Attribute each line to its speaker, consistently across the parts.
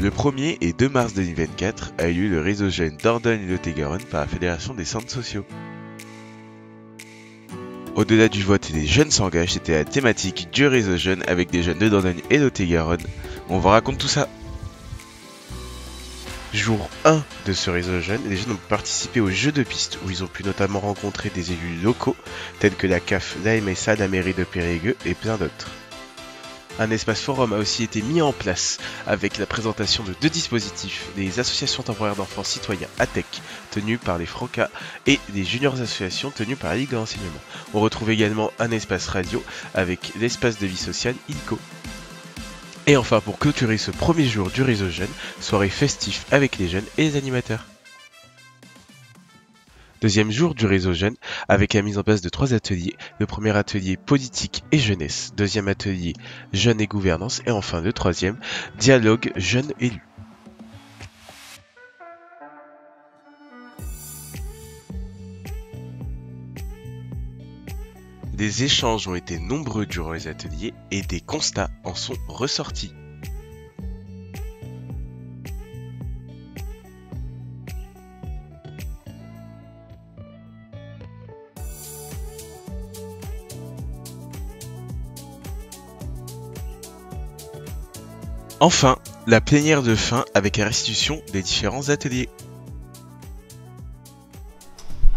Speaker 1: Le 1er et 2 mars 2024 a eu lieu le réseau jeune Dordogne et Lot-et-Garonne par la Fédération des centres sociaux. Au-delà du vote, les jeunes s'engagent, c'était la thématique du réseau jeune avec des jeunes de Dordogne et Lot-et-Garonne. On vous raconte tout ça. Jour 1 de ce réseau jeune, les jeunes ont participé aux jeux de piste où ils ont pu notamment rencontrer des élus locaux tels que la CAF, la MSA, la mairie de Périgueux et plein d'autres. Un espace forum a aussi été mis en place avec la présentation de 2 dispositifs, des associations temporaires d'enfants citoyens ATEC tenues par les FROCA et des juniors associations tenues par la Ligue de l'enseignement. On retrouve également un espace radio avec l'espace de vie sociale ILCO. Et enfin, pour clôturer ce premier jour du réseau jeune, soirée festif avec les jeunes et les animateurs. Deuxième jour du réseau jeune avec la mise en place de 3 ateliers. Le premier atelier politique et jeunesse, deuxième atelier jeunes et gouvernance et enfin le troisième dialogue jeunes élus. Des échanges ont été nombreux durant les ateliers et des constats en sont ressortis. Enfin, la plénière de fin avec la restitution des différents ateliers.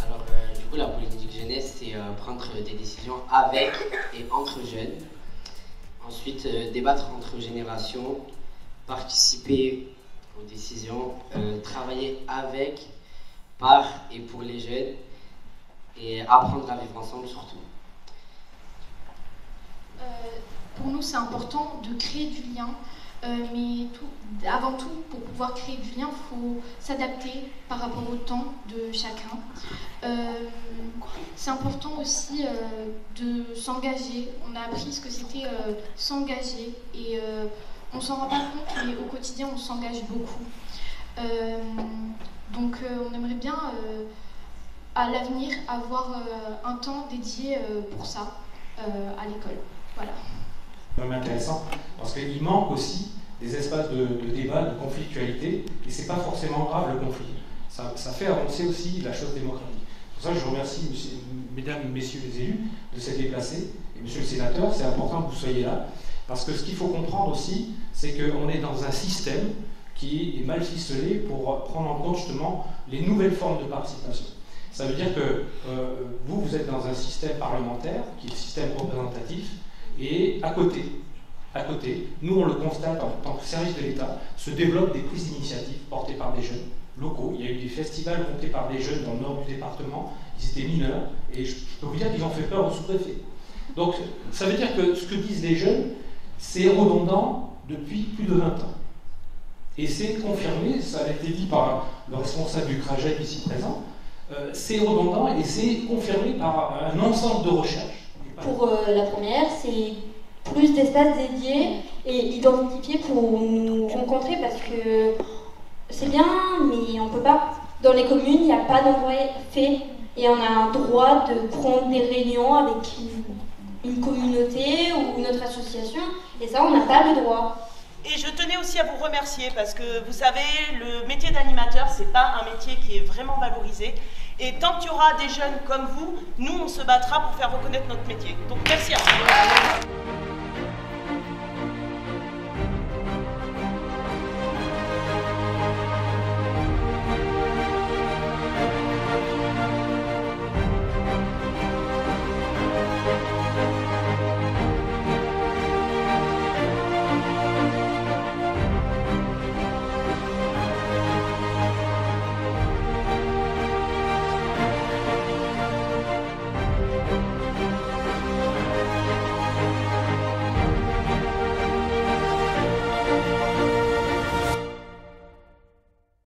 Speaker 2: Alors, du coup, la politique jeunesse, c'est prendre des décisions avec et entre jeunes. Ensuite, débattre entre générations, participer aux décisions, travailler avec, par et pour les jeunes et apprendre à vivre ensemble surtout.
Speaker 3: Pour nous, c'est important de créer du lien. Mais avant tout, pour pouvoir créer du lien, il faut s'adapter par rapport au temps de chacun. C'est important aussi de s'engager. On a appris ce que c'était s'engager et on s'en rend pas compte, mais au quotidien, on s'engage beaucoup. Donc on aimerait bien à l'avenir avoir un temps dédié pour ça à l'école. Voilà.
Speaker 4: Vraiment intéressant parce qu'il manque aussi des espaces de débat, de conflictualité, et c'est pas forcément grave le conflit. Ça fait avancer aussi la chose démocratique. Pour ça, je vous remercie, mesdames et messieurs les élus, de s'être déplacés. Et monsieur le sénateur, c'est important que vous soyez là, parce que ce qu'il faut comprendre aussi, c'est qu'on est dans un système qui est mal ficelé pour prendre en compte justement les nouvelles formes de participation. Ça veut dire que vous êtes dans un système parlementaire, qui est le système représentatif, et à côté, nous on le constate en tant que service de l'État, se développent des prises d'initiative portées par des jeunes locaux. Il y a eu des festivals montés par des jeunes dans le nord du département, ils étaient mineurs, et je peux vous dire qu'ils ont fait peur au sous-préfet. Donc ça veut dire que ce que disent les jeunes, c'est redondant depuis plus de 20 ans. Et c'est confirmé, ça a été dit par le responsable du CRAGEP ici présent, c'est redondant et c'est confirmé par un ensemble de recherches.
Speaker 5: Pour la première, c'est plus d'espaces dédiés et identifiés pour nous rencontrer parce que c'est bien, mais on peut pas. Dans les communes, il n'y a pas d'endroit fait et on a un droit de prendre des réunions avec une communauté ou notre association et ça, on n'a pas le droit.
Speaker 6: Et je tenais aussi à vous remercier parce que vous savez, le métier d'animateur, c'est pas un métier qui est vraiment valorisé. Et tant qu'il y aura des jeunes comme vous, nous on se battra pour faire reconnaître notre métier. Donc merci à vous.